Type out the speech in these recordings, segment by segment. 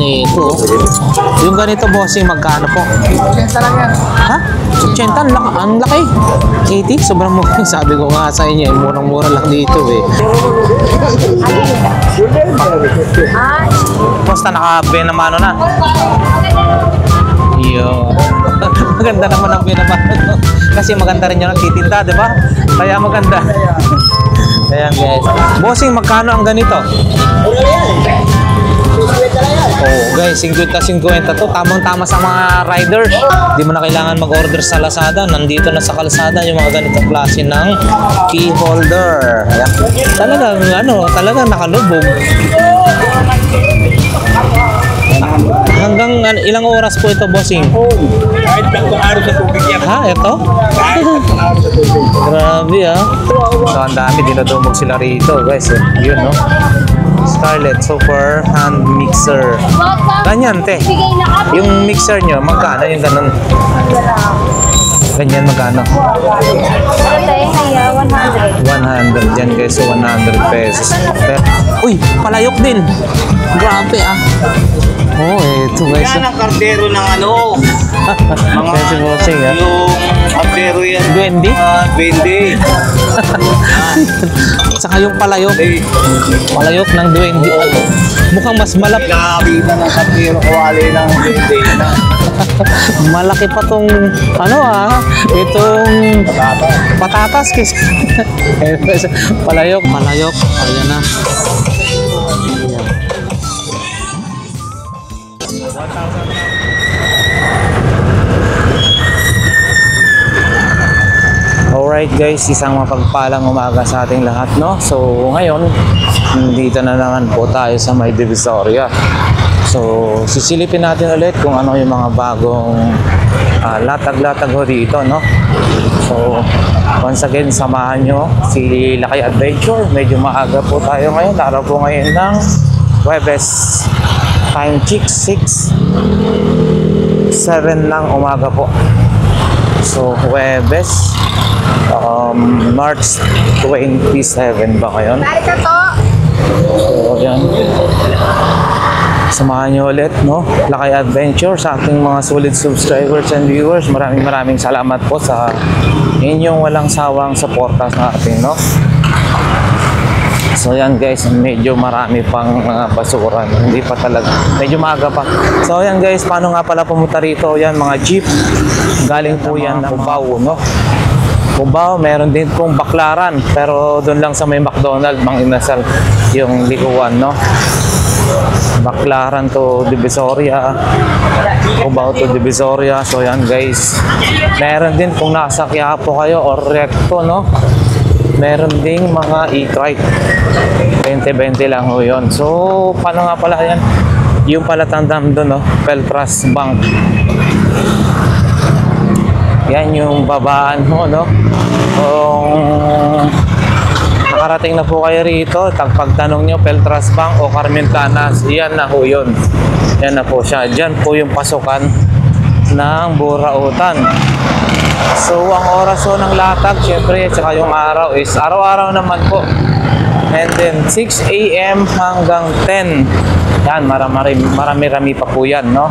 ganito. Yung ganito, bossing, magkano po? 80 lang yan. Ha? 80? Ang laki. 80? Sobrang mura. Sabi ko nga sa inyo, murang-mura lang dito eh. Basta naka-benamano na. Yo. Maganda naman ang benamano. Kasi maganda rin yung nagtitinda, di ba? Kaya maganda. Ayan guys. Bossing, magkano ang ganito? Oh guys, 50-50 to. Tamang-tama sa mga riders. Di mo na kailangan mag-order sa Lazada. Nandito na sa kalsada yung mga ganitong klase ng key holder. Ayan. Talagang nakalubog. Hanggang ilang oras po ito, bossing? Kahit 3 araw sa tubig yan. Ha? Ito? Kahit 3 araw sa tubig. Grabe ah. So ang dami, dinadumog sila rito guys. Yun no. Scarlett Super Hand Mixer. Ganyan te. Yung mixer nyo, magkano yung ganun? Ganyan magkano? 100 dyan guys, so 100 pesos. Uy, palayok din. Grabe ah. Oh, ito guys. Yan ang kardero ng ano. Mga bossing, ah. yung kardero yan. Duwende? Duwende. Saka yung palayok. Palayok ng duwende. Mukhang mas malaki. Nakakita ng kardero kawali ng duwende. Malaki pa tong itong patatas kasi. Palayok. Ayan na. Alright guys, isang mapagpalang umaga sa ating lahat, no? So ngayon, dito na naman po tayo sa May Divisoria. So sisilipin natin ulit kung ano yung mga bagong latag-latag ho dito, no? So once again, samahan nyo si Lakay Adventure. Medyo maaga po tayo ngayon. Araw po ngayon ng Huwebes. Time check 6:07 ng umaga po. So Huwebes, March 27 ba ngayon? So yan, samahan nyo ulit, no? Lakay Adventure sa ating mga solid subscribers and viewers. Maraming salamat po sa inyong walang sawang suporta sa ating, no? So yan guys, medyo marami pang basuran. Hindi pa talaga, medyo maaga pa. So yan guys, paano nga pala pumunta rito? Yan mga jeep, galing po yan ng Cubao, no? Cubao, meron din pong Baklaran, pero doon lang sa may McDonald's, Mang Inasal, yung likuan, no? Baklaran to Divisoria, Cubao to Divisoria. So yan guys, meron din kung nasa Quiapo kayo or Recto, no? Meron ding mga e-trike, 20-20 lang ho yun. So paano nga pala yan? Yung pala tandam doon, no? Peltras Bank. Yan yung babaan ho, no? Kung nakarating na po kayo rito, pagtanong nyo Peltras Bank o Carmen Planas, yan na ho yun. Yan na po siya. Dyan po yung pasukan ng Burautan. So ang oras ho ng latag, syempre, tsaka yung araw is araw-araw naman po. And then 6 AM hanggang 10. Yan, marami-rami pa po yan, no?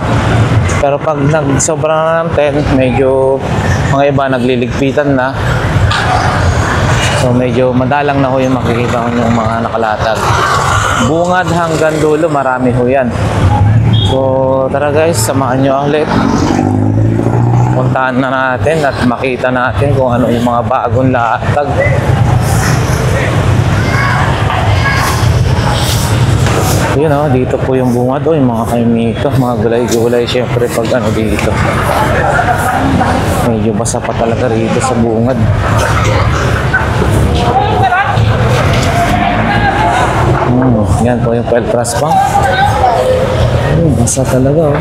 Pero pag nagsobra na ng 10, medyo mga iba nagliligpitan na. So medyo madalang na ho yung makikita ko yung mga nakalatag. Bungad hanggang dulo, marami ho yan. So tara guys, samahan nyo ulit. Puntahan na natin at makita natin kung ano yung mga bagong latag. Yun o, dito po yung bungad o yung mga kaimito, mga gulay-gulay syempre pag ano dito. Medyo basa pa talaga rito sa bungad. Yan po yung Peltras Bank. Basa talaga o.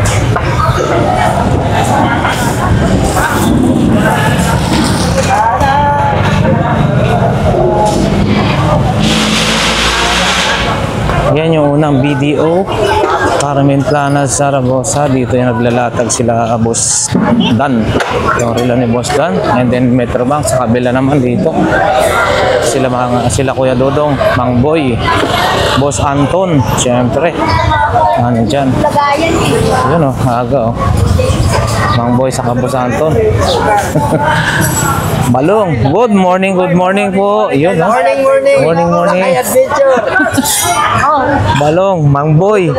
Yan yung unang BDO, Carmen Planas, Zaragoza. Dito yung naglalatag sila Boss Dan, yung relo ni Boss Dan. And then Metrobank sa kabila naman dito. Sila Kuya Dodong, Mang Boy, Boss Anton, syempre. Ano dyan? Yun o, aga o. Mang Boy sa Boss Anton. Balong, good morning po. Yun o. Morning. Balong, Mang Boy,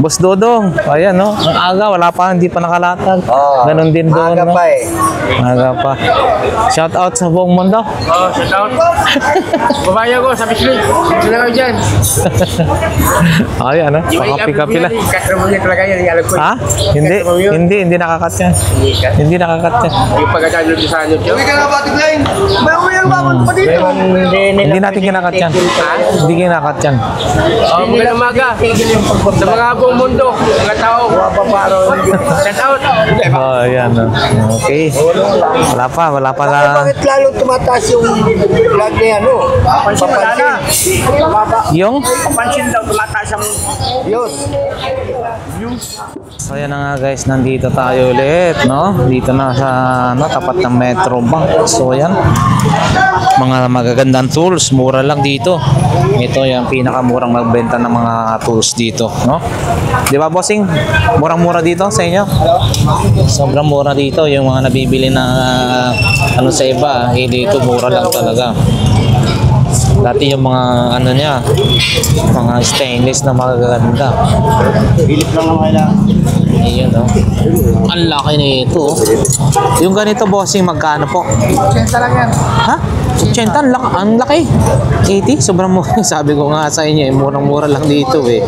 Boss Dodong. Ayan no, ang aga, wala pa, hindi pa nakalatag. Ganon din doon. Aga no? pa eh. Aga pa. Shout out sa buong mundo. Shout out. Babaya ko sa Bislig. Sila kayo dyan. Ayan ha, pakapi-kapi lang. Katramunya talaga yan. Alam ko. Ha? Hindi nakakat yan. Hindi nakakat yan. Yung pagkatalo sa ano dyan. Uwi ka na, Batik Line! May uwi ang bakon pa dito! Hindi natin kinakat yan. Hindi kinakat yan. Magandang umaga. Sa mga buong mundo. Mga tao. Shout out. Oh, ayan. Okay. Wala pa na. Bakit lalo tumataas yung vlog na yan, no? Papansin. Yung? Pansin daw tumataas ang Yun. So ayan na nga guys, nandito tayo ulit, no? Dito na sa tapat ng Metro Bank. So ayan, mga magagandang tools, mura lang dito. Ito yung pinakamurang magbenta ng mga tools dito, no? Di ba bossing? Murang-mura dito sa inyo? Sobrang mura dito, yung mga nabibili na ano sa iba, dito mura lang talaga. Dati yung mga ano niya, mga stainless na magaganda. Bilip lang naman kailangan. Ayun, no? Ang laki na ito. Yung ganito, bossing, magkano po? 80 lang yan. Ha? 80? Ang laki. 80? Sobrang mura. Sabi ko nga sa inyo, murang-mura lang dito eh.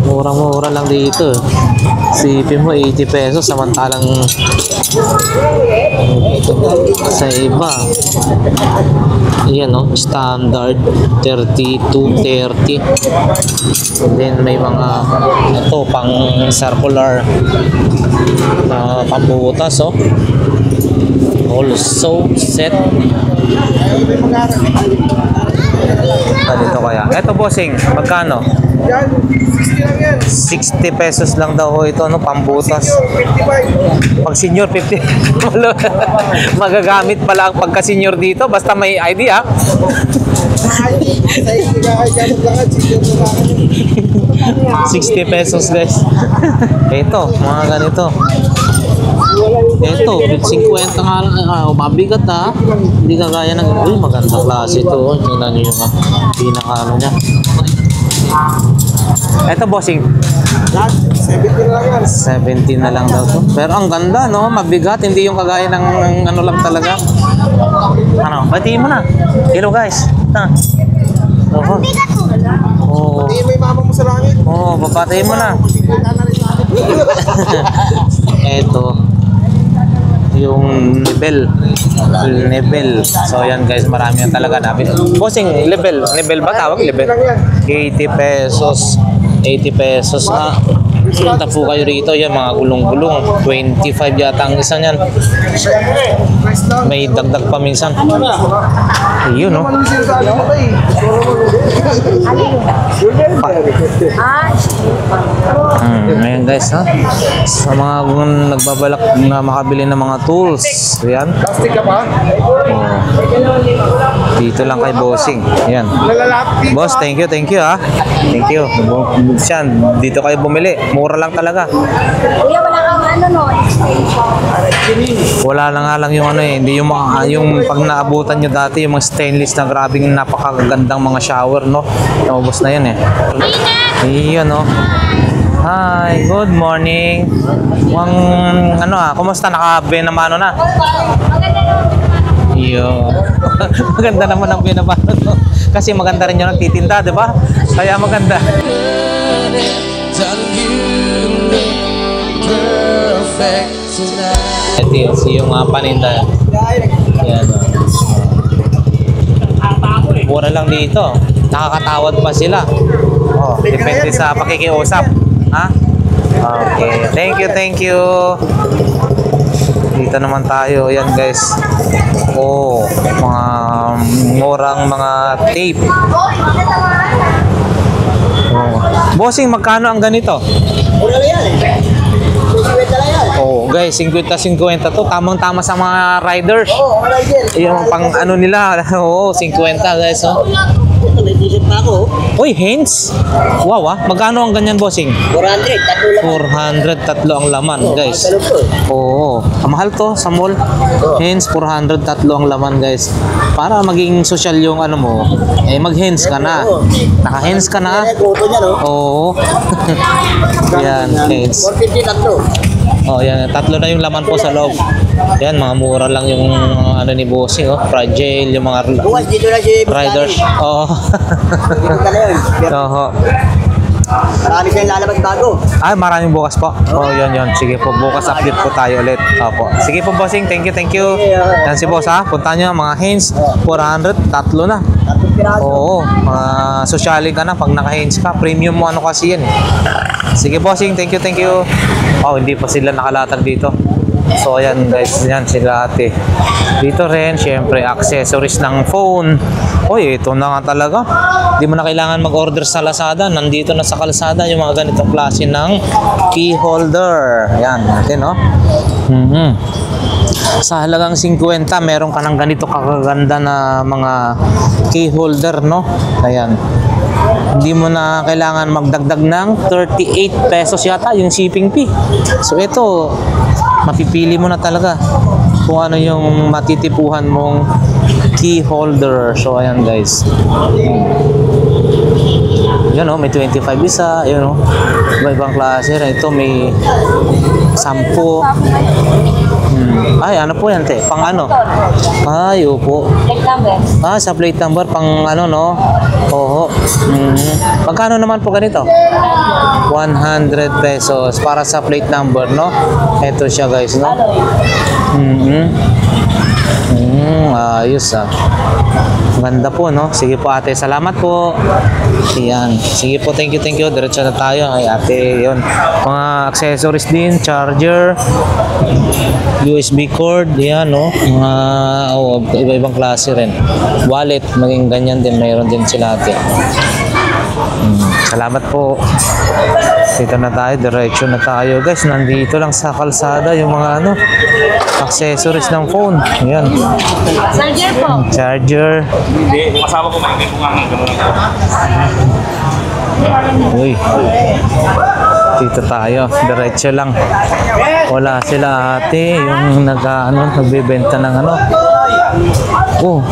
Murang-mura lang dito. Sipin mo, 80 pesos, samantalang sa iba. Ayan, no? Standard 32, 30. And then may mga ito pang circular na pambutas, oh. Also set. Ganito kaya. Ito bossing, magkano? Yan, 60 lang yan. 60 pesos lang daw ho ito, no? Pambutas. 55. Pag senior 50. Magagamit pala ang pagka-senior dito basta may ID, ha? Sa hindi ka kaya maglakan, 60 pesos guys. Ito, mga ganito. Ito, 50 nga lang. Mabigat ha. Hindi kagaya ng... Uy, magandang klase ito. Tingnan nyo yung pinaka ano niya. Ito bossing. 70 lang yan. 17 na lang daw to. Pero ang ganda, no? Mabigat. Hindi yung kagaya ng ano lang talaga. Ano? Batiin mo na. Hello guys. Oo. Oo. Hindi may mama mo sa langit. Oo, babatiin mo na. Kita na rin Ito. Yung level. So yan guys, marami yan talaga namin. Bossing, level ba tawag? Level. 80 pesos. 80 pesos na. Punta po kayo rito, yan mga gulong-gulong. 25 yata ang isa niyan. May dagdag pa minsan. Ayun, no? Ayan guys, ha? Sa mga nagbabalak na makabili ng mga tools, ayan. Plastic ka pa? Dito lang kay bossing. Ayan. Nalalapit. Boss, thank you ha. Thank you. Siyan, dito kayo bumili. Mura lang talaga. Kuya, wala kang ano no, extension. Wala na nga lang yung ano eh, hindi yung mga, yung pag naabutan nyo dati, yung mga stainless na grabing napakagandang mga shower, no? Naubos na yun eh. Iyon, no? Hi, good morning. Kumusta? Naka-binamano na? Maganda naman. Iyo. Maganda naman ang binamano, no? Kasi maganda rin yung nagtitinda, di ba? Kaya maganda. Ito yung paninda. Yan. Mura lang dito. Nakakatawad pa sila. Oh, depende sa pakikiusap. Ha? Okay. Thank you. Dito naman tayo. Yan guys. Oh, mga murang mga tape. Oh. Bossing, magkano ang ganito? Mura lang yan eh. 50 lang yan. Oh, guys, 50-50 to. Tamang-tama sa mga riders. Oo, rider. Yung pang ano nila, oo, 50 guys, oh. Ito, may t-shirt pa ako. Uy, Heinz. Wow, ah. Magkano ang ganyan, bossing? 400, tatlo lang. 400, tatlo ang laman, guys. Talog to. Oo. Ang mahal to sa mall. Heinz, 400, tatlo ang laman, guys. Para maging social yung ano mo, eh mag-Heinz ka na. Naka-Heinz ka na. Yan, kuto niya, no? Oo. Yan, Heinz. 450, tatlo. Oh, yan. Tatlo na yung laman po sa loob. Yan, mga mura lang yung ano ni bossing, oh. Fragile, yung mga Bukas, dito na si riders. Oo. Dito na yun. Oo. Marami siyang lalabas bago. Ay, maraming bukas po. Oh, yun. Sige po, bukas update po tayo ulit. Opo. Sige po, bossing. Thank you. Yan si boss, ha. Punta nyo, mga Heinz, 400, tatlo na. Tatlong piraso. Oo, sosyali ka na pag naka-Heinz ka. Premium mo ano kasi yan. Sige, bossing. Thank you. Oh, hindi pa sila nakalatag dito. So, ayan guys. Yan sila ate. Dito rin, syempre, accessories ng phone. Uy, ito na nga talaga. Hindi mo na kailangan mag-order sa Lazada. Nandito na sa kalsada yung mga ganitong klase ng key holder. Ayan, natin, no? Sa halagang 50, meron ka ng ganito kakaganda na mga key holder, no? Ayan. Hindi mo na kailangan magdagdag ng 38 pesos yata yung shipping fee. So ito, mapipili mo na talaga kung ano yung matitipuhan mong key holder. So ayan guys. Yan, oh, may 25 isa, yun, oh. Iba-ibang klase. Ito may 10. Ay, ano po yan, te? Pang ano? Ay, upo. Plate number. Ah, sa plate number, pang ano, no? Oo. Magkano naman po ganito? 100 pesos para sa plate number, no? Ito siya, guys, no? Ayos, ah. Ganda po, no? Sige po, ate. Salamat po. Yan. Sige po, thank you. Diretso na tayo. Ay, ate, yun. Mga accessories din, charger, USB cord, yan, no? Mga, iba-ibang klase rin. Wallet, maging ganyan din. Mayroon din sila, ate. Salamat po. Dito na tayo, diretso na tayo, guys. Nandito lang sa kalsada yung mga ano, accessories ng phone. Ayan. Charger po. Charger. Hindi, kasama ko maingay ko nga ng gano'n. Uy. Dito tayo, diretso lang. Wala sila ate, yung nagbebenta ng ano. Oh,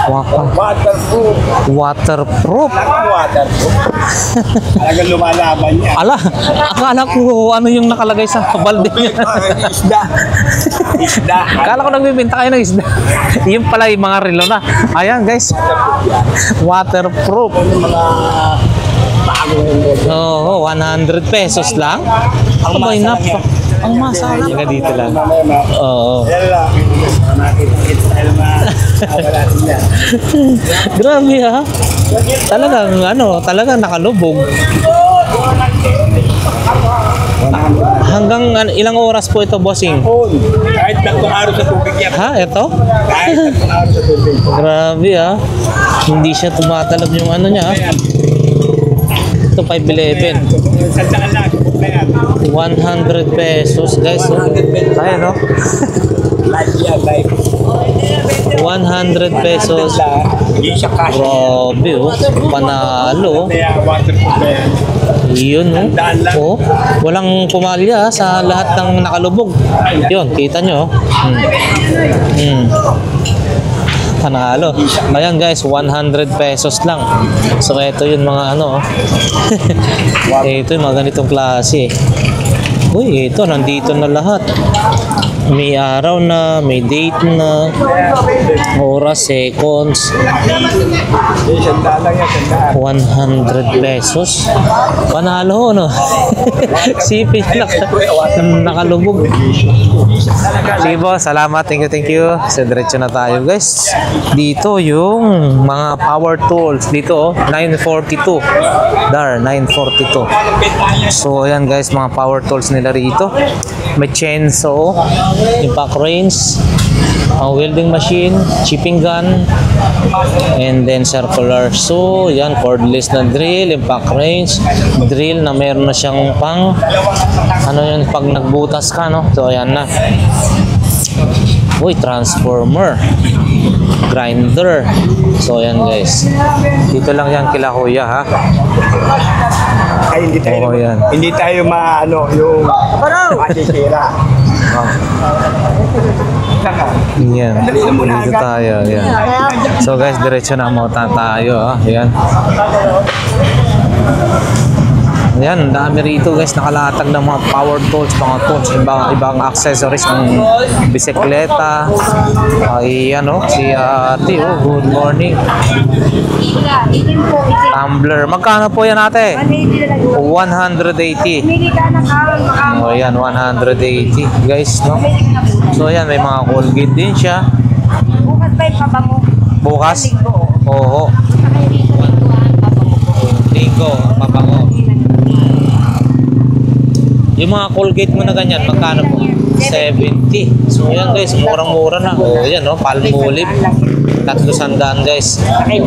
Waterproof. waterproof. Waterproof. Talagang lumalaban niya. Ala, akala ko ano yung nakalagay sa balde niya. Isda. Isda. Akala ko nagbibenta kayo ng isda. Yung pala yung mga relo na. Ayan guys. Waterproof. Mga bagong Oo, 100 pesos lang. Ang masarap yan. Ang masarap. Nga dito lang. Oo. Yan lang. Nakita style na wala niya. Grabe ha. Talagang nakalubog. Hanggang ilang oras po ito, bossing? Kahit 3 araw sa tubig yan. Ha, ito? Kahit 3 araw sa tubig. Grabe ha. Hindi siya tumatalab yung ano niya ha. Ito 511. Sandaan lang. 100 pesos guys. Oh. Ay no? Live yan, live. 100 pesos. Hindi siya cash. Grabe oh. Panalo. Kaya waterproof yan. Yun oh. Oh. Walang pumalya sa lahat ng nakalubog. Yun, kita nyo. Panalo. Ayan guys, 100 pesos lang. So ito yung mga ano. Ito yung mga ganitong klase. Uy, ito nandito na lahat. May araw na, may date na, oras, seconds. 100 pesos. Panalo, no? Sipin lang. Nakalubog. Sige po, salamat. Thank you. Sa diretso na tayo, guys. Dito yung mga power tools. Dito, 942. Dar, 942. So, ayan guys, mga power tools nila rito. May chainsaw. impact range, welding machine, chipping gun, and then circular. So, yan, cordless na drill, impact range, drill na meron na siyang pang, ano yun, pag nagbutas ka, no? So, ayan na. Uy, transformer, grinder. So, ayan guys. Dito lang yan kila kuya, ha? Ay, Oo, yan. hindi tayo maano yung masisira. Yan. Dito tayo. Yan. So guys, diretso na mo tayo. Yan. Yan, dami rito guys, nakalatag ng mga power tools, ibang accessories ng bisikleta. Ay, ano, si ate, good morning. Tumbler, magkano po yan ate? 180. O yan, 180 guys, no? So yan, may mga Colgate din siya. Bukas ba yung pabango? Bukas? Oo. Linggo, pabango. Yung mga Colgate mo na ganyan, magkano po? 70. So yan guys, murang-mura na. O yan, no? Palmolive. 300 guys.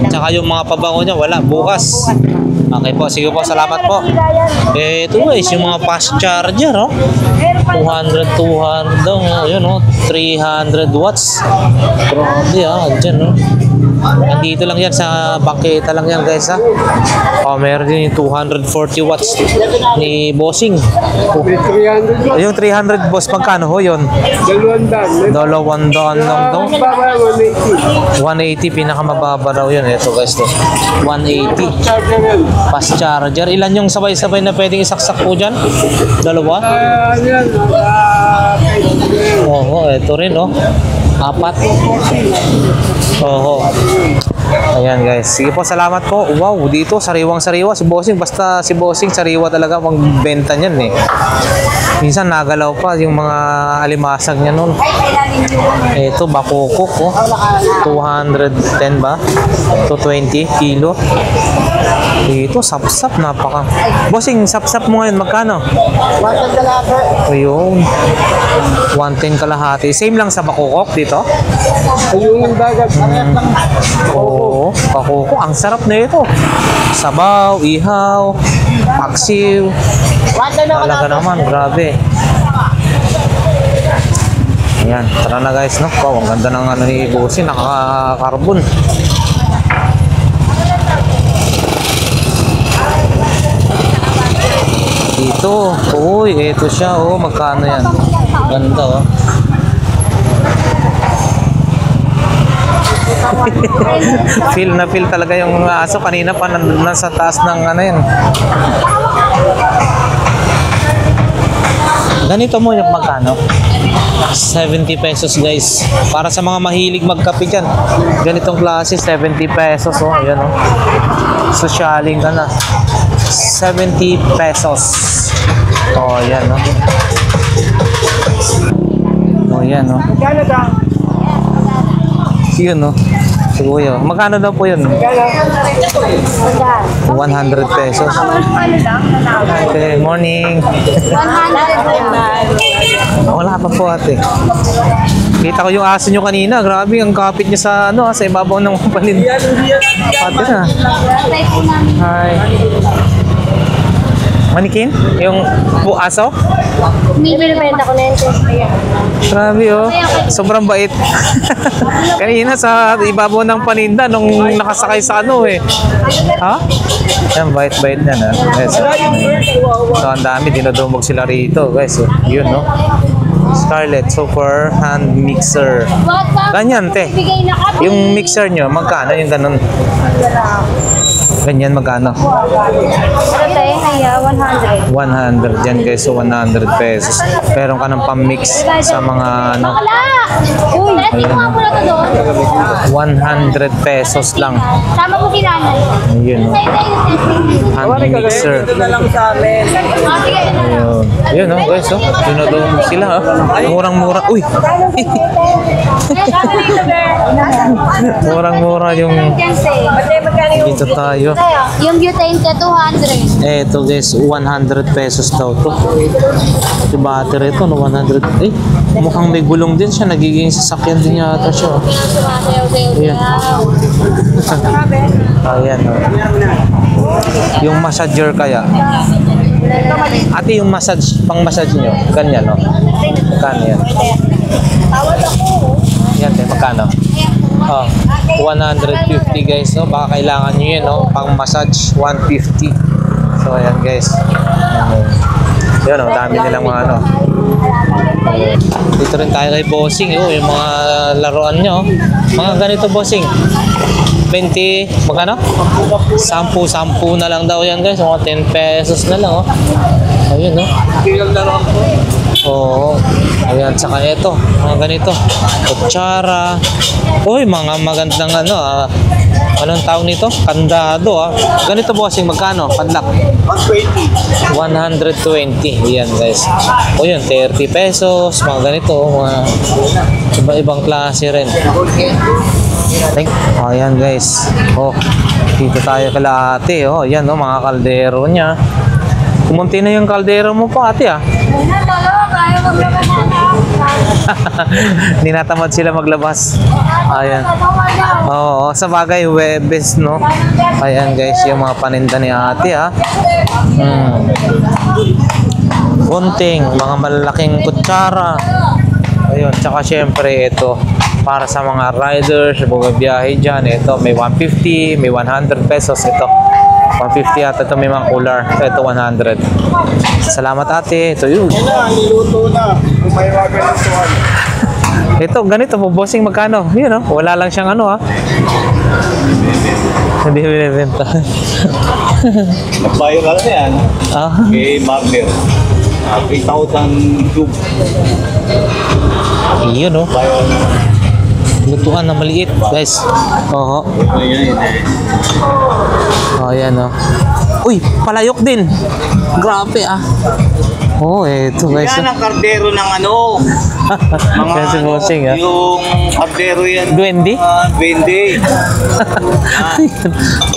Tsaka yung mga pabango niya, wala. Bukas. Okay po, sige po, salamat po. Ito guys, yung mga fast charger, no? 200 daw. Yun, no? 300 watts. Grabe, dyan, no? Nandito lang yan sa bangketa lang yan guys, ha? Meron din yung 240 watts ni Bossing. 300 Yung 300 boss, magkano ho yun? 200. $200 lang to. 180 pinakamababa raw yun. Ito guys, to 180 fast charger. Ilan yung sabay-sabay na pwedeng isaksak po dyan? Dalawa? Oo, ito rin, oh. 4. Oo. Ayan guys. Sige po, salamat po. Wow, dito sariwang-sariwa si Bossing. Basta si Bossing sariwa talaga magbenta niyan eh. Minsan nagalaw pa yung mga alimasag niya nun. Ito, bakukok, oh. 210 ba? 220 kilo. Dito, sapsap, napaka. Bossing, sapsap mo ngayon, magkano? 100 kalahati. Ayun. 110 kalahati. Same lang sa bakukok dito? Yung dagat, parehas lang. Oo, bakukok. Ang sarap na ito. Sabaw, ihaw, paksiw. Talaga naman, grabe. Ayan, tara na guys, no? Wow, ang ganda ng ano ni Bossing, nakaka-carbon. Dito, uy, ito siya, oh, magkano yan? Ganda, oh. Feel na feel talaga yung mga aso. Kanina pa nasa taas ng ano yan. Ganito mo yung magkano? 70 pesos guys. Para sa mga mahilig magkape dyan. Ganitong klase, 70 pesos. Oh, ayan, oh. Socialing ka na. 70 pesos. Oh, ayan, oh. Oh, ayan, oh. Yun, no? Kuya, magkano daw po yun? 100 pesos. Okay, morning. 100. Wala pa po ate. Kita ko yung aso nyo kanina. Grabe, ang kapit niya sa, ano, sa ibabaw ng panin. Ate na. Hi. Manikin? Yung po aso? May binibenta ko na yun. Grabe, oh. Sobrang bait. Kanina sa ibabaw ng paninda nung nakasakay sa ano eh. Ha? Yan, bait-bait niya na. Yes. So, ang dami. Dinudumog sila rito, guys. Oh. Yun, no? Scarlett Super Hand Mixer. Ganyan, te. Yung mixer nyo, magkano yung ganun? Ganyan, magkano? Ano tayo? Kaya 100. 100 yan guys, so 100 pesos. Meron ka ng pang-mix sa mga ano, Bakla! Uy, testing mo nga muna to doon. 100 pesos lang. Sama mo si nanay. Ayun, no? Hand mixer. Ayun. Ayun, no, guys, oh. Dinodong sila, oh. Murang-mura. Uy! Murang-mura yung dito tayo. Yung butane ka 200. Eto guys, 100 pesos daw to. Yung battery ito, no, 100. Eh, mukhang may gulong din siya. Nagiging sasakyan din yata siya. Ayan. Ayan. Yung massager kaya. Ate, yung massage, pang-massage nyo. Ganyan, no? Magkano yan? Yan, magkano? Oh, 150 guys, no? Baka kailangan nyo yun, no? Pang-massage, 150. So, ayan guys. Yun, no? Dami nilang mga ano. Dito rin tayo kay Bossing, oh, yung mga laruan nyo. Mga ganito, Bossing. 20, magkano? 10 na lang daw yan guys. Mga 10 pesos na lang, oh. Ayun, no? Ilang laruan po. Oo. Ayan, saka ito. Mga ganito. Kutsara. Uy, mga magandang ano, anong tawag nito? Kandado, ah. Ganito, Bossing, magkano? Padlock. 120. Ayan, guys. O yun, 30 pesos. Mga ganito, mga iba-ibang klase rin. Ayan, guys. Oh, dito tayo kala ate. Oh, ayan, oh, mga kaldero niya. Kumunti na yung kaldero mo pa, ate, ah. Hindi natamad sila maglabas. Ayan. Oo, sa bagay, Webes, no? Ayan, guys, yung mga paninda ni ate, ah. Gunting, mga malalaking kutsara. Ayun, tsaka syempre ito para sa mga riders, bumabiyahe dyan. Ito, may 150, may 100 pesos. Ito, 150 at ito may mga cooler. Ito, 100. Salamat ate. Ito yun. Niluto na. May magalutuan. Ito, ganito po, Bossing, magkano? Yun, oh. Wala lang siyang ano, ah. Hindi binibenta. Viral na yan Ah, kay Marler. 3,000 tube. yun, oh. Viral na. Lutuan na maliit, guys. Oo. Ayan, Oh, ayan, oh. Uy, palayok din. Grabe, ah. Oh, eto, guys. yan ang kardero ng ano. Mga Yan si Bossing, ah. yung kardero yan. Duwende? Duwende.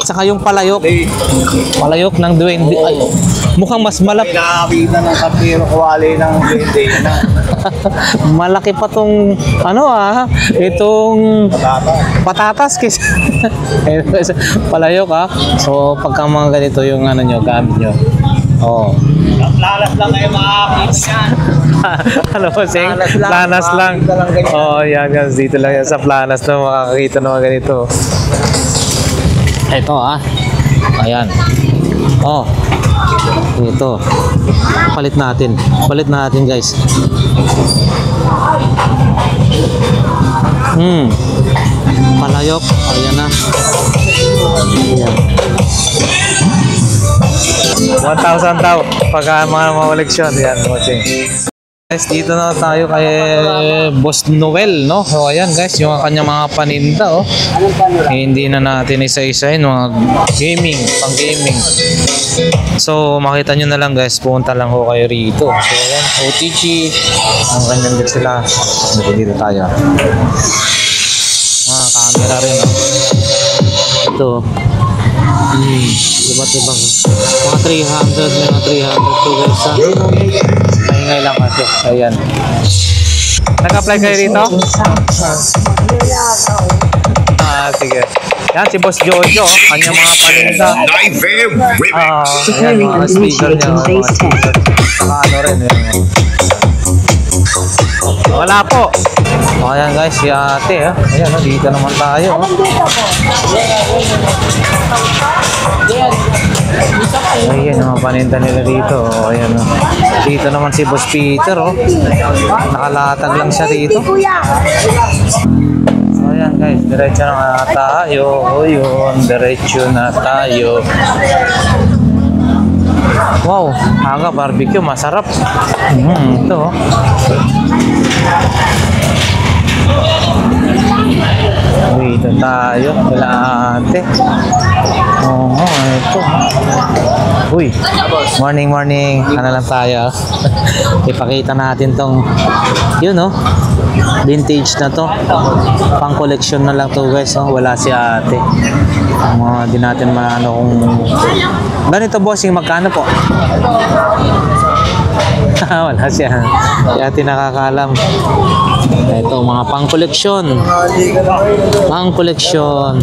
Saka yung palayok. Eh, Palayok ng duwende. Ay, mukhang mas may malaki. nakakita ng kardero kawali ng duwende. Yan ang Malaki pa tong, ano, ah. Itong patata. patatas kaysa. Palayok, ah. So, pagka mga ganito yung ano nyo, gamit nyo. Oh. Lalas lang kayo makakita yan. Ano po, Sing? Planas lang. Planas lang. Makakita lang ganyan. Oo, yan. Dito lang yan sa Planas na makakita ng mga ganito. Ito, ah. Ayan. Oh. Ito. Palit natin. Palit natin, guys. Palayok. Ayan na. Ayan. 1,000 daw pagka mga koleksyon. Yan, Bossing. Guys, dito na tayo kay Boss Noel, no? So, ayan guys, yung kanyang mga paninda, oh. Hindi na natin isa-isahin, mga gaming, pang gaming. So, makita nyo na lang guys, pumunta lang ho kayo rito. So, ayan, OTG, ang kanyang din sila. Dito tayo. Mga camera rin, oh. Ito. Iba't ibang mga 300, may mga 300 to guys, ha. Maingay lang kasi. Ayan. Nag-apply kayo rito? Ah, sige. Yan, si Boss Jojo, kanyang mga paninda. Yan, mga speaker niya. Mga speaker. Saka ano rin. Yan. Wala po. O, ayan guys, si ate. Ayan, dito naman tayo. Ayan, mga paninda nila dito. O, ayan. Dito naman si Boss Peter. Nakalatag lang siya dito. So, ayan guys, diretso na tayo. O, yun, diretso na tayo. Wow, aga barbecue, masarap. Ito. Dito tayo, kila ate. Oo, ito. Uy, morning. Ano lang tayo? Ipakita natin tong, yun oh, vintage na to. Pang collection na lang to guys, oh. Wala si ate. Mga di natin maano kung... Ganito bossing, magkano po? Wala siya. Si ate nakakalam. Ito, mga pang collection. Pang collection.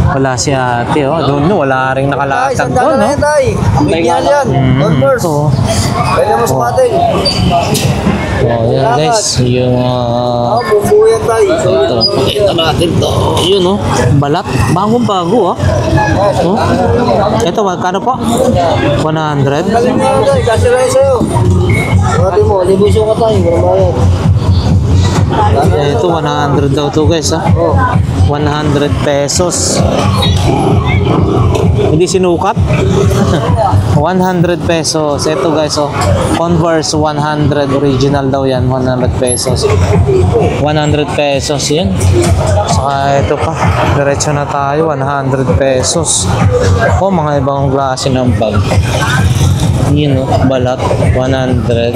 Wala si ate, oh. Doon, wala ring nakalatag doon, no? Bigyan yan. Converse. Ito. Pwede mas matin. Oh, yan guys, yung Bubuyan tayo. ito, pakita natin to. Yun oh, balat, bagong-bago ah. Oh. Ito, magkano po? 100? Galing na yan tayo. Kasi rin sa'yo. Sabi mo, libuso ka tayo. Walang bayad. Ito, 100 daw to guys ah. 100 pesos. Hindi sinukat. 100 pesos. Ito guys oh. Converse 100 original daw yan. 100 pesos. 100 pesos yan. Saka ito pa. Diretso na tayo. 100 pesos. Oh, mga ibang klase ng bag. Yun oh. Balat. 100.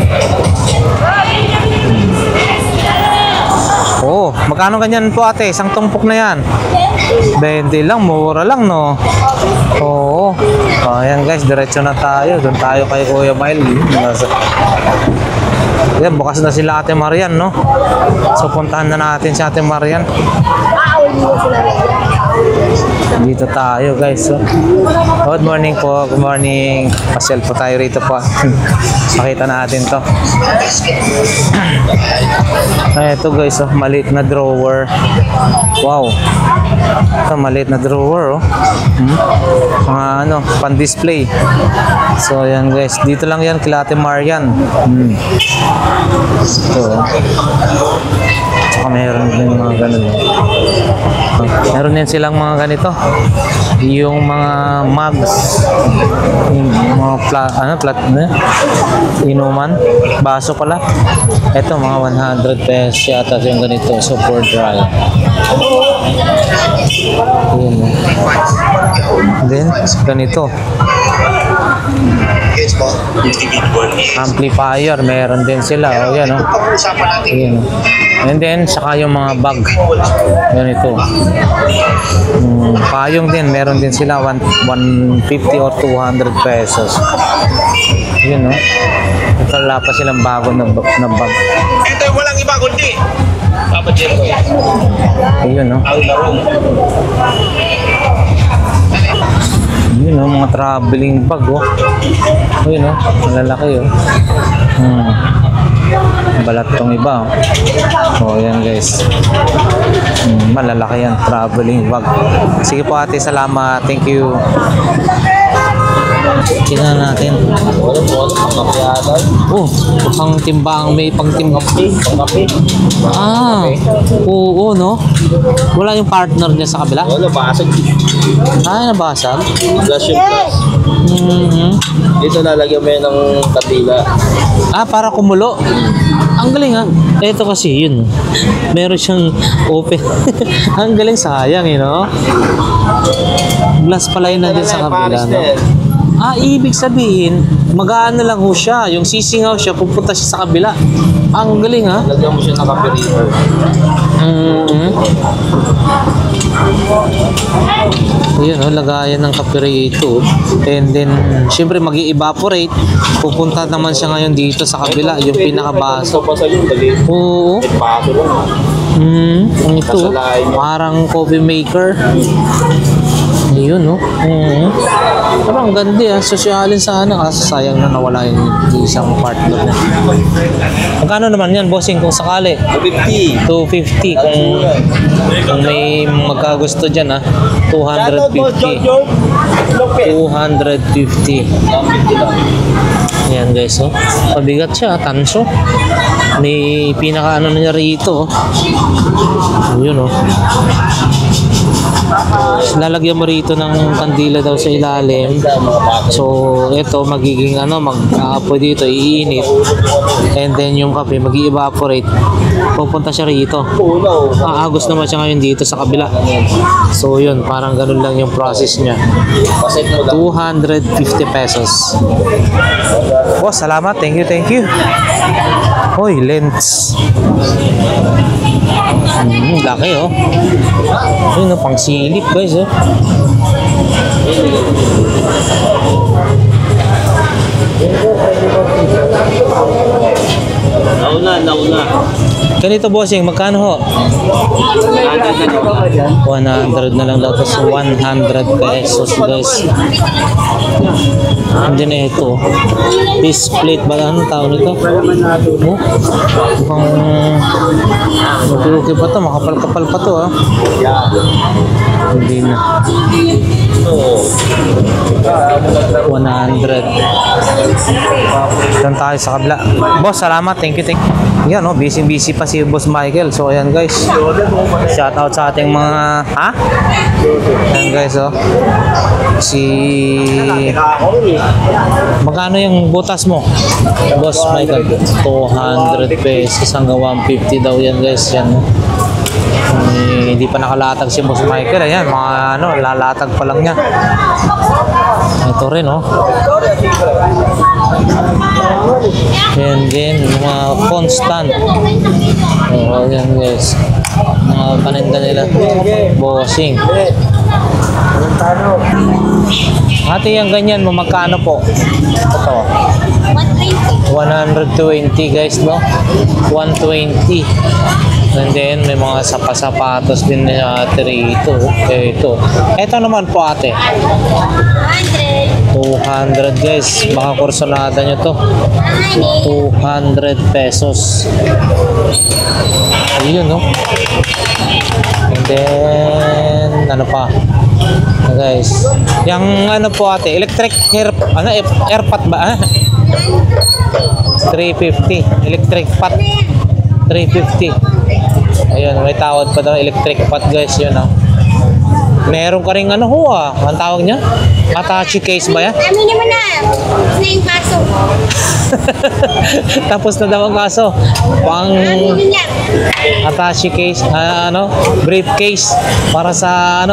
Oh, magkano ganyan po ate? Isang tumpok na yan. 20 lang, mura lang no. Oo. Ayan guys, diretso na tayo. Doon tayo kay Kuya Mael. Yan, bukas na sila Ate Marian, no? So, puntahan na natin si Ate Marian. Dito tayo guys. So. Good morning po. Good morning. Pasyal po tayo rito po. Pakita natin to. Ito guys, oh, maliit na drawer. Wow. Ito, maliit na drawer, oh. Mga ano, pan-display. So, ayan guys. Dito lang yan kila Ate Marian. Ito, oh. Saka meron din mga ganun. Meron din silang mga ganito. Yung mga mugs. Yung mga inuman. Baso pala. Ito, mga 100 pesos yata yung ganito. Super dry. Yun. Then, ganito. Amplifier, meron din sila. O, yan, o. Yan. And then, saka yung mga bag. Ganito. Payong din, meron din sila 150 or 200 pesos. Yun, no? Wala pa silang bago na bag. Ito walang iba kundi Papa Jerry. Ayun, no? Ang larong. Yun, no? Mga traveling bag, oh. Ayun, no? Malalaki, oh. Balat tong iba, oh. Oh, yan guys. Malalaki yan, traveling bag. Sige po ate, salamat. Thank you. Tingnan natin. Oh, pang timbang, may pang timbang. Ah, oo, no? Wala yung partner niya sa kabila? Wala basag. Ah, nabasag? Plus yung plus. Dito lalagyan mo yan ng katila. Ah, para kumulo. Ang galing ha. Ito kasi yun. Meron siyang open. Ang galing, sayang eh, no? Glass pala yun na din sa kabila, no? Ah, ibig sabihin, mag-aano lang ho siya. Yung sisingaw siya, pupunta siya sa kabila. Ang galing ha. Lagyan mo siya ng kapiritor. Yun, oh, lagayan ng kapirito. And then, syempre mag-i-evaporate. Pupunta naman siya ngayon dito sa kabila, yung pinakabaso. Ito pa sa yung dali. Oo. Paso lang. Ang ito, parang coffee maker. Yun, no? Pero ang ganda, sosyalin sana. Kaso sayang na nawala yung isang partner niya. Magkano naman yan, bossing, kung sakali? 250. 250 kung may magkagusto dyan, 250. 250. Ayan guys, oh. Pabigat siya, tanso. May pinaka ano na niya rito, oh. Yun, oh. lalagyan mo rito ng kandila daw sa ilalim. So, ito magiging mag-aapoy dito, iinit. And then yung kape mag-evaporate. Pupunta siya rito. Aagos naman siya ngayon dito sa kabila. So, yun, parang ganun lang yung process niya. 250 pesos. Boss, salamat. Thank you. Hoy, lens. Laki oh. Yun, pang silip guys oh. Nauna. Ganito bossing, magkano ho? 100 na lang daw. Tapos 100 pesos guys. And then ito, fish plate ba? Anong tawag nito? Oh, mukhang okay pa to, makapal-kapal pa to ah. Hindi na. 100. Doon tayo sa kabila. Boss, salamat. Thank you. Yan oh, busy pa si Boss Michael. So ayan guys. Shout out sa ating mga ayan guys oh. Magkano yung butas mo? Boss Michael, 200 pesos hanggang 150 daw yan guys. Yan. Hindi pa nakalatag si Boss Michael. Ayan, mga lalatag pa lang niya. Ito rin oh. And then mga constant. Oh, ayan guys. Mga paninda nila. Bossing. Ate, yung ganyan mo, magkano po? Ito. 120 guys, no? 120. And then, may mga sapatos din na ate rito. Ito. Ito naman po ate. 200 guys. Baka kursonada nyo to. 200 pesos. Ayun, no? And then, ano pa? Guys, yung po ate, electric airpot ba? 350, electric pot 350. Ayun, may tawad pa daw electric pot guys, yun oh. Meron ka rin ang tawag niya? Attache case ba yan? Aminin mo na. Na yung kaso. Tapos na daw ang kaso. Pang Aminin niya. attache case, briefcase para sa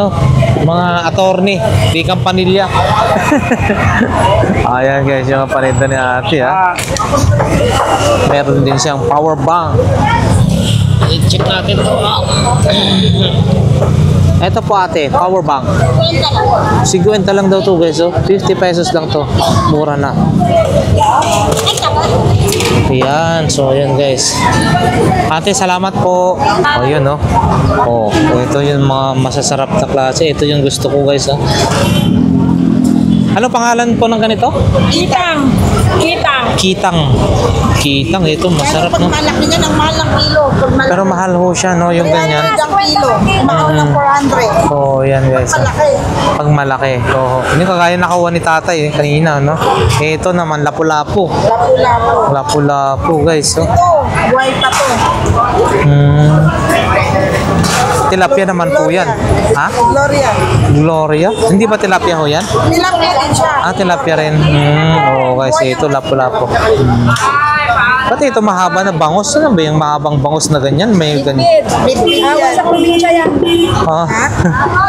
mga attorney, di kampanilya. Ayan guys, yung paninda ni ate ha. Meron din siyang power bank. I-check natin to. Ito po ate, power bank. 50 lang daw to guys, oh. 50 pesos lang to. Mura na. Ayan, so ayan guys. Ate, salamat po. Oh, yun oh. Oh, ito yung mga masasarap na klase. Ito yung gusto ko guys, oh. Ano pangalan po ng ganito? Kitang. Kitang, ito masarap no. Malaki niya ng mahal ng kilo. Pero mahal ho siya no, yung ganyan. Ang kilo. Mahal ng 400. Oh, yan guys. Malaki. Pag malaki. Oh, hindi kagaya nakawa ni tatay kanina no. Ito naman lapu-lapu. Lapu-lapu guys. Oh. Ito, buhay pa to. Tilapia naman po yan. Ha? Gloria? Hindi ba tilapia ho yan? Tilapia din siya. Tilapia rin. Oo guys, ito lapu-lapu. Pati ito mahaba na bangos. Ano ba yung mahabang bangos na ganyan? May ganyan. Tawag sa probinsya yan.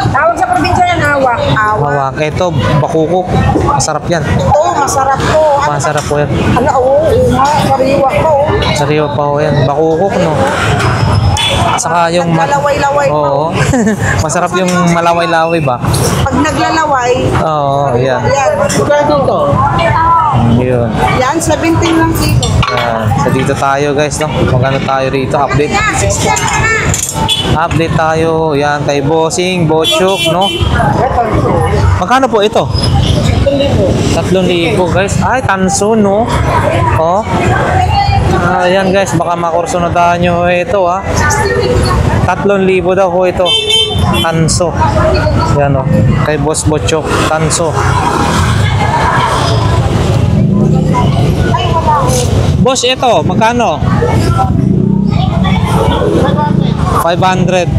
Tawag sa probinsya yan, hawak. Hawak. Ito, bakukok. Masarap yan. Ito, masarap to. Masarap po yan. Sariwa ko. Sariwa pa ho yan. Bakukok, no? Saka yung Naglalaway-laway pa. Oo. Masarap yung malaway-laway ba? Pag naglalaway, Oo, yan. Yun. yan, 17 lang kilo. So dito tayo guys, no? Magano tayo rito, update. Update tayo, yan kay Bossing, Bochuk, no? Magkano po ito? 3,000 guys. Ay, tanso, no? Oh. Ayan guys, baka makursunadahan nyo ito ha. 3,000 daw ho ito. Tanso. Yan o. Kay Boss Bochuk, tanso. Boss, ito, magkano? 500.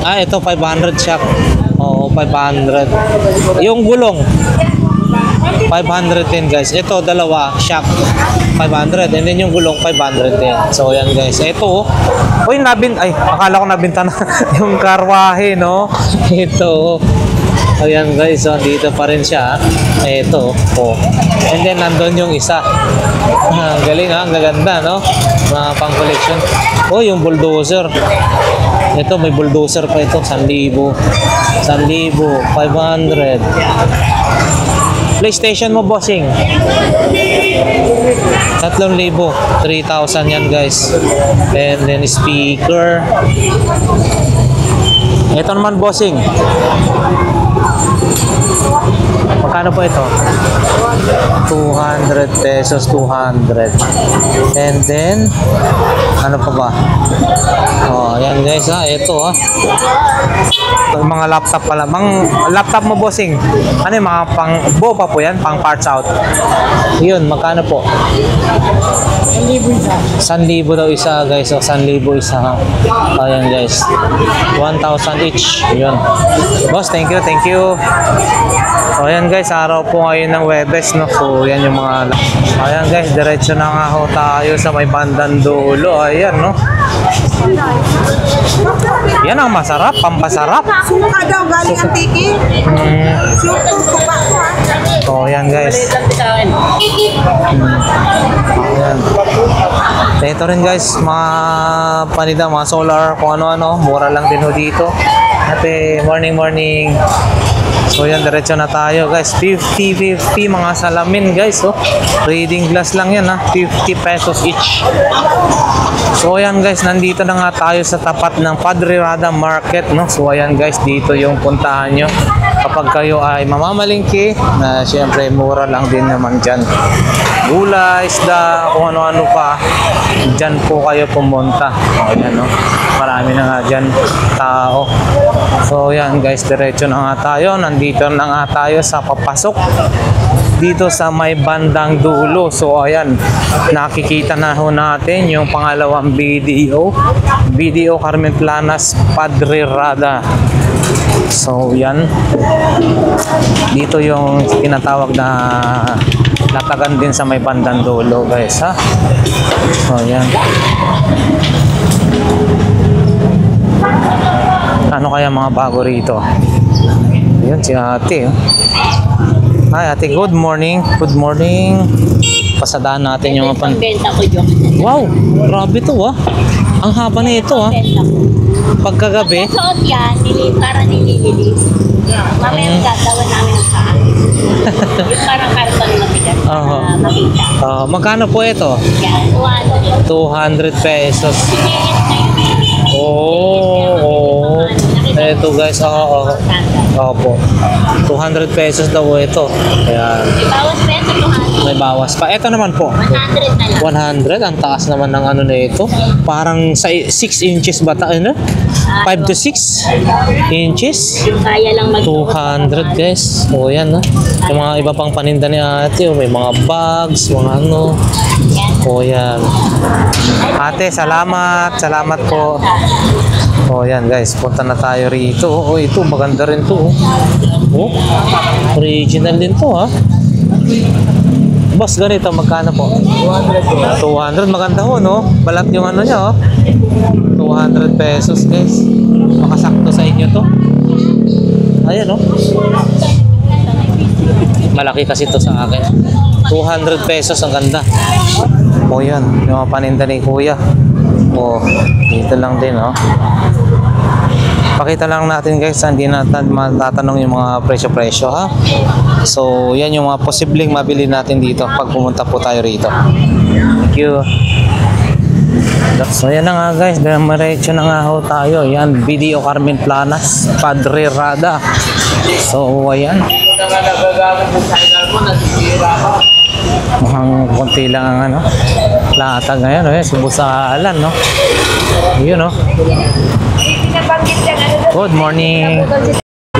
Ah, ito 500 shock. Oo, 500. Yung gulong 500 din guys. Ito dalawa shock 500 and then yung gulong 500 din. So yan guys. Ito uy, akala ko nabinta na yung karwahe, no? Ito. Ayan guys, so dito pa rin siya. Ito, oh. And then nandun yung isa. Ang galing ha, ang gaganda, no? Mga pang collection. Oh, yung bulldozer. Ito, may bulldozer pa ito. 1,000. 1,000. 500. PlayStation mo, bossing. 3,000. 3,000 yan guys. And then speaker. Ito naman, bossing. Magkano po ito? 200 pesos, 200. And then, ano pa ba? Oh, ayan guys ha. Ito ha. Ito, mga laptop pala. Laptop mo, bossing. Ano yung mga pang BOPA po yan? Pang parts out. Yun, magkano po? 1,000 daw isa guys. O, 1,000 isa ha. Ayan guys. 1,000 each. Yun. Boss, thank you, thank you. So ayan guys, araw po ngayon ng Webes, no? So yan yung mga... Ayan guys, diretso na nga ho tayo sa may bandang dulo. Ayan, no? Yan ang masarap, pampasarap. Suka daw, galing ang tiki. Suka, suka ko ha. So ayan guys. Ayan. Ito rin guys, mga panida, mga solar, kung ano-ano. Mura lang din ho dito. Ate, morning. So yan, diretso na tayo guys. 50 mga salamin guys. Oh. Reading glass lang yan ha. 50 pesos each. So ayan guys, nandito na nga tayo sa tapat ng Padre Rada Market, no? So ayan guys, dito yung puntahan nyo kapag kayo ay mamamalingki, na syempre mura lang din naman dyan. Gulay, isda, kung ano-ano pa, dyan po kayo pumunta. O ayan, no? Marami na nga dyan tao. So ayan guys, diretso na nga tayo. Nandito na nga tayo sa papasok dito sa may bandang dulo. So ayan, nakikita na ho natin yung pangalawang video Carmen Planas, Padre Rada. So yan, dito yung tinatawag na latagan din sa may bandang dulo guys ha. So yan, ano kaya mga bago rito? Ayun si ate. Hi ate, good morning. Good morning. Pasadaan natin yung mga Benta ko dyan. Wow, grabe to ah. Ang haba na ito ah. Benta ko. Pagkagabi. Suot yan, para nilililis. Mamaya gagawa namin ang saan. Yung parang karton na bigat para makita. Magkano po ito? Yan, 200 pesos. Sinilit na yun. Oo. Ito guys, opo. 200 pesos daw ito. Ayan. May bawas peso 200. May bawas pa. Ito naman po. 100 na lang. 100, ang taas naman ng ano na ito. Parang 6 inches ba tayo, ano? 5 to 6 inches. Kaya lang mag 200 guys. O yan, no? Yung mga iba pang paninda ni ate, may mga bags, mga ano. O yan. Ate, salamat. Salamat po. O yan guys, punta na tayo rito. O ito, maganda rin to. Oh, original din to ha. Boss, ganito, magkano po? 200, maganda ho, no? Balat yung ano niya, oh. 200 pesos, guys. Makasakto sa inyo to. Ayan, oh. Malaki kasi to sa akin. 200 pesos, ang ganda. O yan, yung mga paninda ni kuya. O, dito lang din, oh. Pakita lang natin guys, hindi natin matatanong yung mga presyo-presyo ha. So yan yung mga posibleng mabili natin dito pag pumunta po tayo rito. Thank you. So yan na nga guys, diretso na nga ho tayo. Yan, video Carmen Planas, Padre Rada. So ayan. Mukhang konti lang ang ano, latag ngayon, sibusalan, no? Yun, no? Good morning.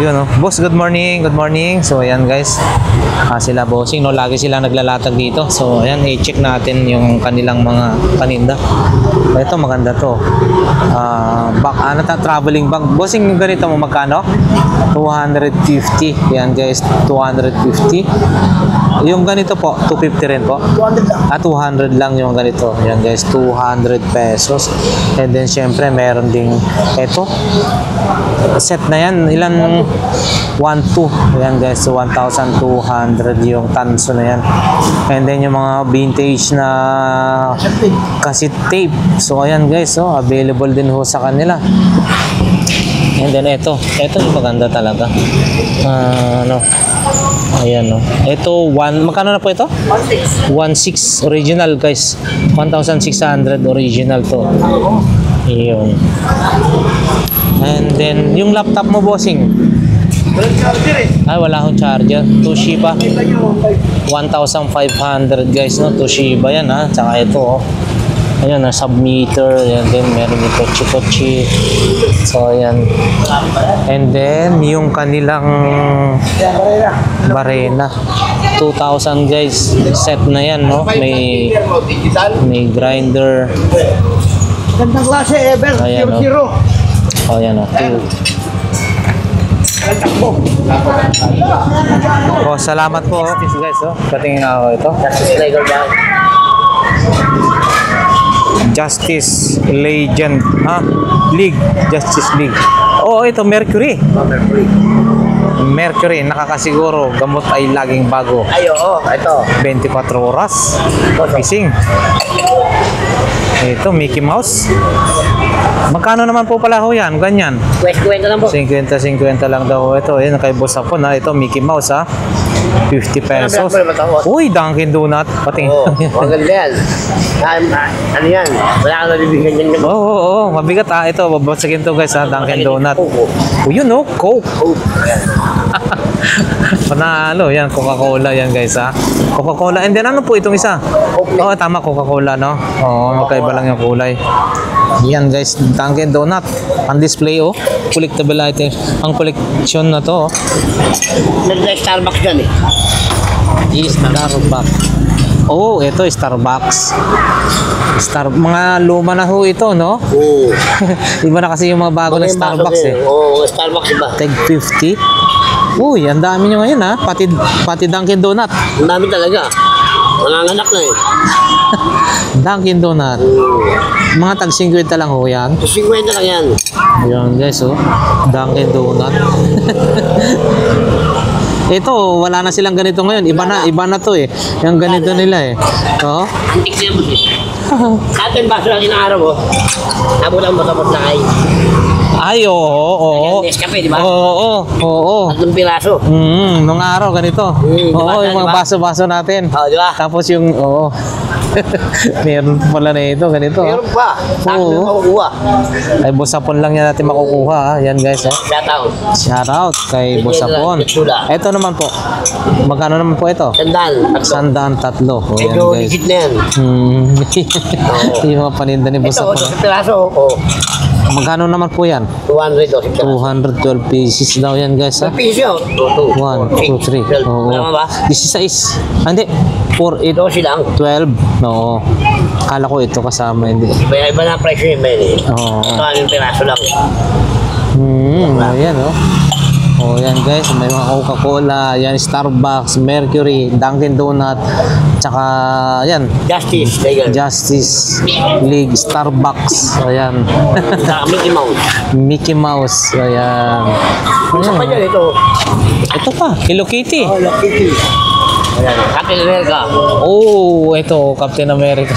Yun, no? Boss, good morning. Good morning. So, ayan guys. Sila bossing, no? Lagi silang naglalatag dito. So, ayan, i-check natin yung kanilang mga paninda. Ito, maganda to. Traveling bag. Bossing, yung ganito mo, magkano? 250. Yan guys, 250. Yung ganito po, 250 rin po. 200 lang yung ganito. Yan guys, 200 pesos. And then, syempre, meron ding ito. Set na yan. Ilan? 1,200. Yan guys, 1,200 yung tanso na yan. And then, yung mga vintage na cassette tape. So, ayan guys, available din ho sa kanila. And then, ito yung maganda talaga. Ayan, no. Ito, magkano na po ito? 1,600 original guys. 1,600 original to. Yun. And then, yung laptop mo, bossing? Ay, wala akong charger. Toshiba. 1,500 guys, no? Toshiba yan, ha? Tsaka ito, ayan, submeter. Ayan din, meron yung kochi-kochi. So, ayan. And then, yung kanilang barena. 2,000 guys. Set na yan, no? May grinder. Gandang klase, Ever. Ayan, no? 0-0. Oh, ayan, no? Oh, salamat po. Guys, patingin ako ito. Justice Legend, League, Justice League. Oh, ito Mercury. Mercury, nakakasiguro, gamot ay laging bago. Ay, oo, ito. 24 oras. Gising. Ito, Mickey Mouse. Magkano naman po pala ho yan? Ganyan. 50 lang po. 50 lang daw ito. Ayan, kay boss ako na. Ito, Mickey Mouse, 50 pesos. Uy, Dunkin Donut. Pating. Oo, maganda yan. Ano yan? Wala kang nabibigyan yan. Oo, mabigat ito, babasagin to guys Dunkin Donut. Yun Coke. Panalo, yan, Coca-Cola yan guys Coca-Cola. And then ano po itong isa? Oo, tama, Coca-Cola, no? Oo, magkaiba lang yung kulay. Yan guys, Dunkin Donut. Ang display, collectible item. Ang collection na to, Nag-Starbucks dyan Starbucks. Oh, ito Starbucks. Mga luma na ho ito, no? Oo. Iba na kasi yung mga bago na Starbucks Oo, Starbucks iba. Tag 50. Uy, ang dami nyo ngayon Pati Dunkin Donut. Ang dami talaga. Nanganganak na Dunkin Donut. Mga tag 50 lang ho yan. 50 lang yan. Ayan guys, Dunkin Donut. Ito, wala na silang ganito ngayon. Iba na to Yung ganito nila Antik siya mo Sa atin baso lang inaaraw mo. Abo lang matapos na kayo. Ay, oo. Ayan, Nescafe, di ba? Oo. 3 piraso. Nung araw, ganito. Oo, yung mga baso-baso natin. Di ba? Tapos yung, meron pala na ito, ganito. Meron pa. Sa akin Oo. makukuha. Ay, Bosapon lang yan natin makukuha. Yan guys, Shoutout. Shout out kay Sige, Bosapon. Tula. Ito naman po. Magkano naman po ito? Sandal. 103. Oh, Medyo yan guys. legit na yan. Yung mga paninda ni Ito, Bosapon. 12 piraso. Magkano naman po yan? 200 212 pieces daw yan guys 12 piso. 1, 2, 3. Oo. Tama ba? 16. Hindi. 4, 8, 12 lang. 12. Oo. Kala ko ito kasama. Hindi. Iba na presyo yung men Oo. Ito, 1 piraso lang. Ayan Oh, yan guys, may mga Coca-Cola, yan Starbucks, Mercury, Dunkin Donut, tsaka yan, Justice. Legal. Justice League, Starbucks, ayan. Sa Mickey Mouse. Mickey Mouse, ayan. Isa pa dyan ito. Ito pa, Hello Kitty. Hello Kitty. Ayan. Captain America. Oh, ito, Captain America.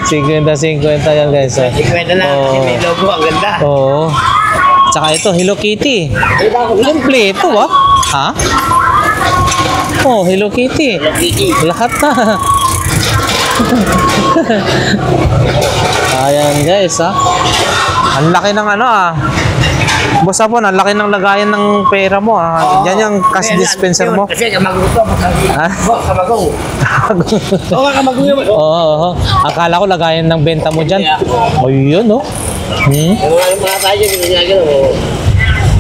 50-50 yan guys. 50 na. Oo. May logo. Ang ganda. Oo. Tsaka ito, Hello Kitty. Kompleto Ha? Oh, Hello Kitty. Hello Kitty. Lahat na. Ayan guys Ang laki ng Boss Apon, ang laki ng lagayan ng pera mo Yan yung cash dispenser mo. Kasi kamaguto. Kamago. Oo, kamago yun. Oo. Akala ko lagayan ng benta mo dyan. Ayun Yung mga tayo dyan, ginagano mo.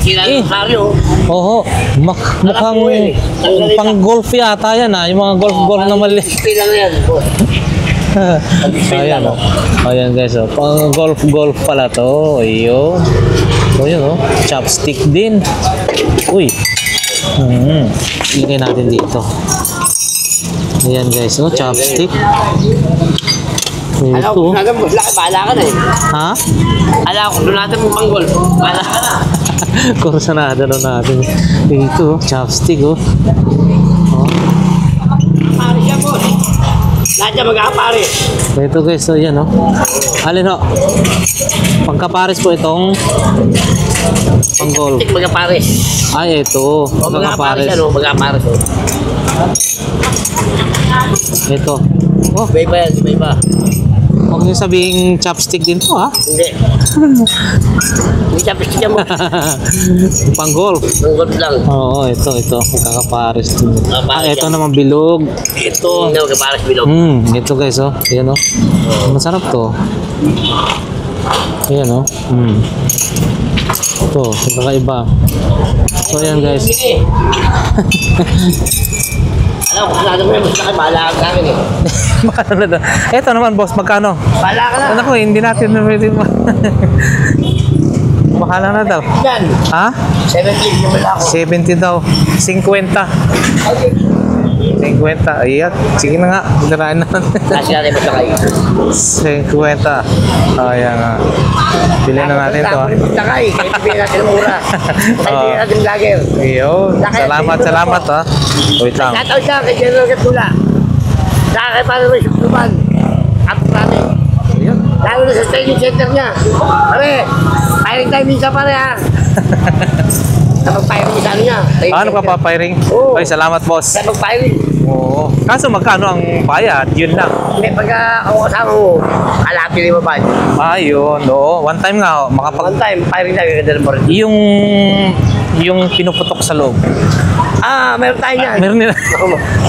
Sila Eh. ng Mario. Oo, mukhang pang golf yata yan ah. Yung mga golf na mali. Pila na yan. Ayan o. Ayan guys o. Pang golf pala to. Ayun. So yun o. Chopstick din. Uy. Ilagay natin dito. Ayan guys o. Chopstick. Alam Ito. ko, natin mo, laki, bahala ka na eh. Ha? Alam ko, doon natin mo pang golf. Bahala ka na. Kursanada na natin. Ito. Chopstick o. Pare siya po. Lahat niya magkakapare. Ito guys, so yan o. Alin ho? Pangkapares po itong pang-golf. Tik magkapare. Ay, ito. O magkakapare Pangkapares. siya, no? Magkakapare siya. Ito. Oh, Iba iba yan, iba iba. huwag niyo sabihin chopstick din to ha. Hindi. Hindi siya pisya mo. Pang-golf. Ang golf lang. Oo, ito. Magkakapares din. Pares Ito yan. naman bilog. Ito. Hindi magkakapare sa bilog. Ito guys, oh. Ayan, oh. Masarap to. Ayan, oh. Ito, kakaiba. So, ayan guys. Sige. Alam ko, kasalanan mo yun. Mas laki, bahala ka sa akin eh. Magkano na to? Ito naman boss, magkano? Bahala ka na. Ano ko, hindi natin na pwede Bahala na daw. Yan. Ha? 70 yung wala ako. 70 daw. 50. 50. Ayan. Sige na nga. Daraan na. Kasi natin magsakay. 50. Ayan nga. Bilhin na natin to. Tapos magsakay. Kahit ibigay natin ang mura. Kahit ibigay natin vlogger. Ayun. Salamat ha. Wait lang. Shoutout siya kay General Gatula. Saka kay Paano Ray Sukluban. Apo namin. Lalo na sa training center niya. Pare, firing time minsan pare ha. Napag-firing sa ano niya. Ano ka pa firing? Oo. Ay, salamat boss. Napag-firing. Oo. Kaso magkano ang bayad? Yun lang. Hindi, pagka ako kasama mo, alapin mo ba? Ayun. Oo. One time nga. One time, firing time, ganda mo rin. Yung pinuputok sa loob. Ah, meron tayo niyan. Meron nila.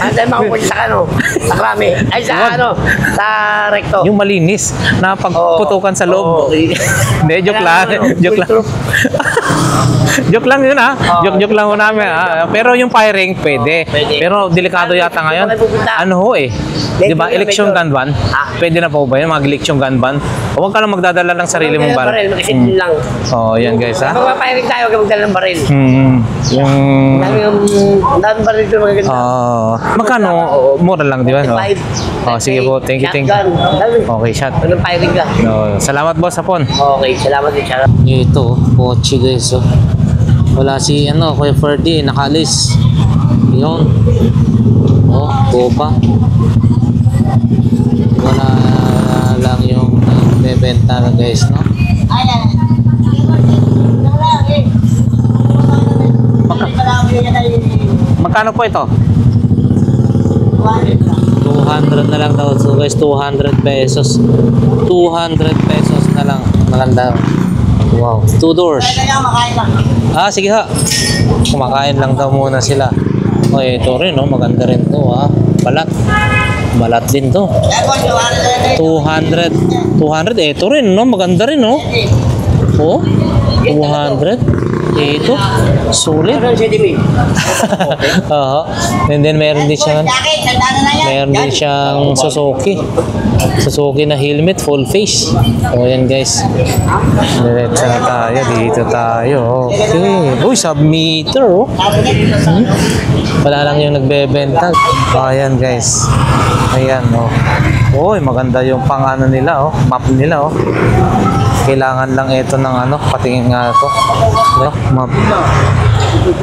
Ano tayo makapunta sa ano? Sa krami. Ay, sa ano? Sa recto. Yung malinis na pagputukan sa loob. Hindi, joke lang. Joke lang. Joke lang yun ha. Joke lang ho namin ha. Pero yung firing, pwede. Pwede. Pero delikado yata ngayon. Ano ho eh. Di ba? Election gun ban? Pwede na po ba yun? Mag-election gun ban? Huwag ka lang magdadala ng sarili mong baril. baril. Mag-isip lang. Oo, yan guys ha. Kapag firing tayo, huwag magdala ng baril. Yung... Ang daming baril ko magaganda. magkano? Mura lang, di ba? No? Sige po. Thank you. Shotgun. Ang dami. Okay, shot. Anong firing ka? Salamat boss hapon. Okay, salamat din siya. Ito, kotse guys. Oh. Wala si Kuya Ferdy, nakalis. Yun. Oh, Copa. Wala lang yung bebenta na guys, no? Magkano po ito? 200 na lang daw. So guys, 200 pesos. 200 pesos na lang. Maganda. Wow. 2 doors. Sige ha. Kumakain lang daw muna sila. Ito rin, no? Maganda rin to, ha? Balat. Balat din to. 200. 200. Ito rin, no? Maganda rin, no? 200. Ito. Sulit. Ano siya, Dimi? Oo. And then meron din siyang Suzuki. Suzuki na helmet, full face. Yan guys. Diretso na tayo. Dito tayo. Okay. Uy, submeter oh. Wala lang yung nagbebenta. Ayan guys. Ayan oh. Uy, maganda yung pang nila oh. Map nila oh. Kailangan lang ito ng patingin nga ito. Map.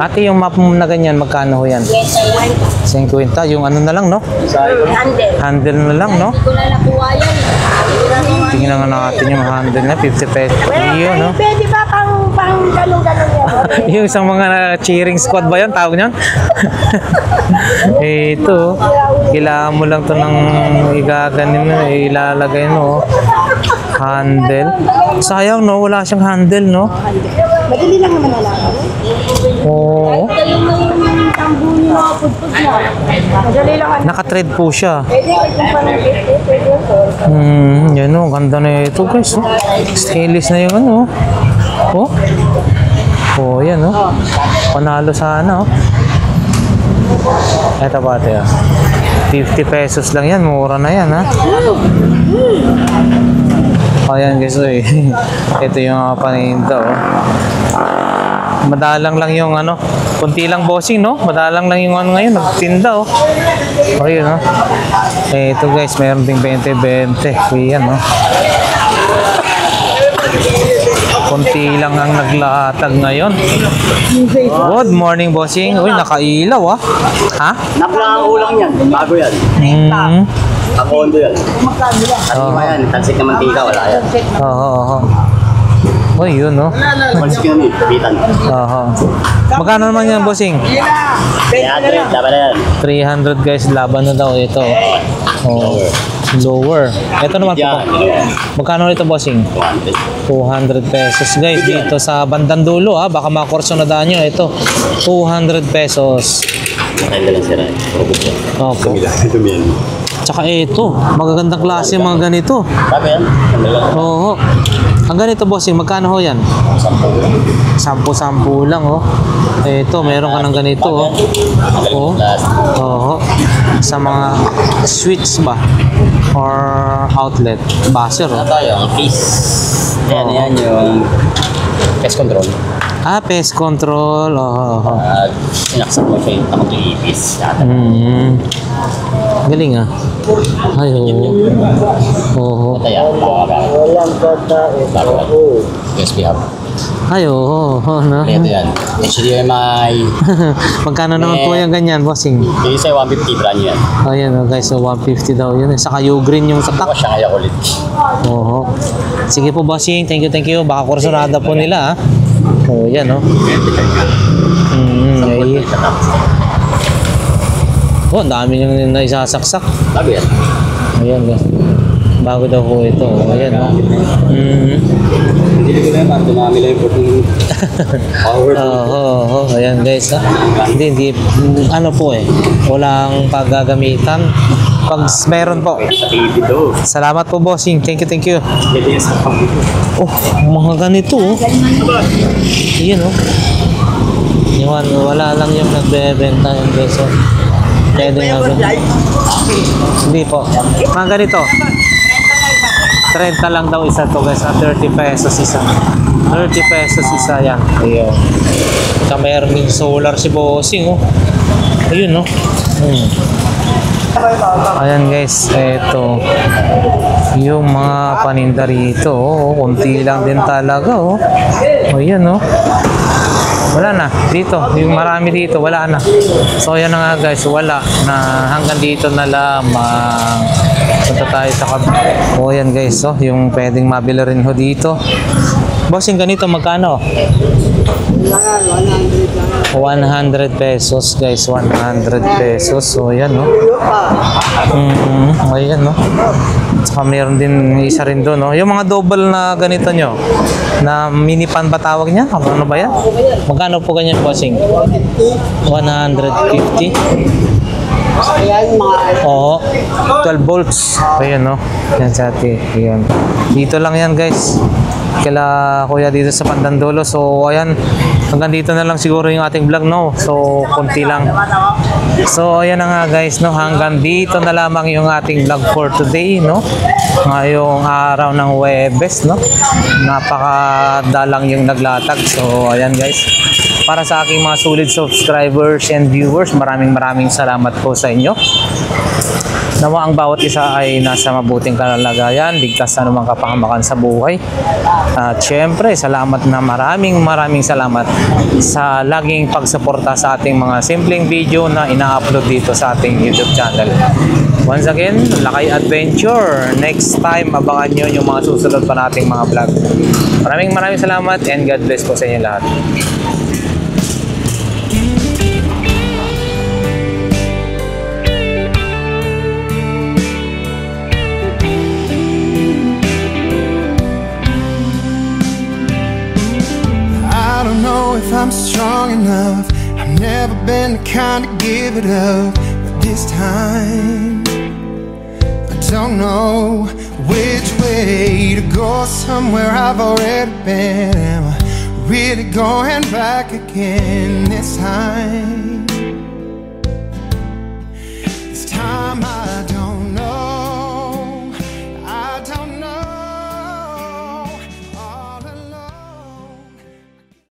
Ate, yung map mo na ganyan, magkano ho yan? 50. Yung na lang, no? Handle na lang, no? Tingnan nga natin yung handle na, 50 pesos. Iyo, no? Pwede ba pang gano'n-gano'n yan? Yung isang mga cheering squad ba yan? Tawag niyan? Ito, kailangan mo lang to ng igaganin mo, ilalagay mo. Handle. Sayang, no? Wala siyang handle, no? Madali lang naman alaman. Oo. Madali lang. Naka-thread po siya. Pwede kung parang pwede. Yan o. Ganda na ito, guys. Oh. Stainless na yung Oh. Oh, yan oh. Panalo sana oh. Ito ba ito 50 pesos lang yan. Mura na yan ha. Ayan guys eh. Ito yung paninda oh. Madalang lang yung ano. Kunti lang bossing no. Madalang lang yung ano ngayon. Nagtinda oh. Ayun oh. Ito guys. Mayroon ding 20-20. Ayan oh. Kunti lang ang naglatag ngayon. Good morning, bossing. Uy, nakailaw ah. Ha? Napla ang ulang yan. Bago yan. Ang kondo yan. Kanima yan. Tansik na mantika. Wala yan. Oo. Uy, yun no. Tansik na may kapitan. Oo. Magkano naman yan, bossing? Kaya dapat na yan. 300 guys. Laban na daw ito. Oh. Lower. Ito naman po. Magkano ito, bossing? 200 pesos guys dito sa bandang dulo ha. Baka makurso na daan nyo. Ito 200 pesos. Maganda lang sila. Opo. Tsaka ito magagandang klase mga ganito. Sabi yan? Oo. Ang ganito bossing magkano ho yan? 10 lang oh. Ito meron ka ng ganito oh. Oo. Oo. Sa mga switch ba or outlet buzzer oh. Ito yung piece. Yan yung pest control. Ah, pest control. Oo. Sinaksak mo siya yung takot yung ipis. Galing ah. Ay, oo. Oo. Kaya, bago. USB hub. Ay, oo. No? Ito yan. HDMI. Magkano naman po yung ganyan, bossing? Yung isa 150 brand yan. Oh, yan oh, guys. So, 150 daw yun. Saka U-green yung satak. Siya kaya ulit. Oo. Sige po, bossing. Thank you. Baka kursunada po nila ah. Oh, yan oh. Ay. Oh, ang dami niyang naisasaksak. Bago yan. Ayan guys. Bago daw po ito. Ayan oh. Hindi ko na yan. Dumami lang yung power. Oo. Ayan guys ha. Hindi. Ano po eh. Walang paggagamitan. Pag meron po. Salamat po bossing. Thank you. Oh, mga ganito oh. Ayan oh. Yan, wala lang yung nagbebenta yung guys oh. Pwede nga ba? Hindi po. Mga ganito. 30 lang daw isa to guys. 30 pesos isa. 30 pesos isa yan. Ayun. Tsaka meron yung solar si bossing oh. Ayun oh. Ayan guys, eto yung mga paninda rito oh. Kunti lang din talaga oh. Ayan oh. Wala na dito, yung marami dito wala na. So yan na nga guys, wala na, hanggang dito na lamang. Punta tayo sa oh yan guys oh, yung pwedeng mabili rin ho dito. Bossing ganito magkano? 100 pesos guys, 100 pesos. So yan no. Ayan no. Saka meron din isa rin doon no. Yung mga double na ganito nyo, na mini pan ba tawag niya? Ano ba yan? Magkano po ganyan bossing? 150? Oo. 12 volts. Ayan no. Yan sa atin. Ayan. Dito lang yan guys. Kila kuya dito sa Pandandolo. So ayan, hanggang dito na lang siguro yung ating vlog no. So konti lang. So ayan na nga guys no, hanggang dito na lamang yung ating vlog for today no. Ngayong araw ng Huwebes no. Napakadalang yung naglatag. So ayan guys, para sa aking mga solid subscribers and viewers, maraming salamat po sa inyo. Nawa ang bawat isa ay nasa mabuting kalagayan, ligtas sa anumang kapahamakan sa buhay. At syempre, salamat na maraming salamat sa laging pagsuporta sa ating mga simpleng video na ina-upload dito sa ating YouTube channel. Once again, Lakay Adventure. Next time, abangan nyo yung mga susunod pa nating mga vlog. Maraming salamat and God bless po sa inyo lahat. I don't know if I'm strong enough. I've never been the kind to give it up, but this time I don't know which way to go. Somewhere I've already been. Am I really going back again this time. This time I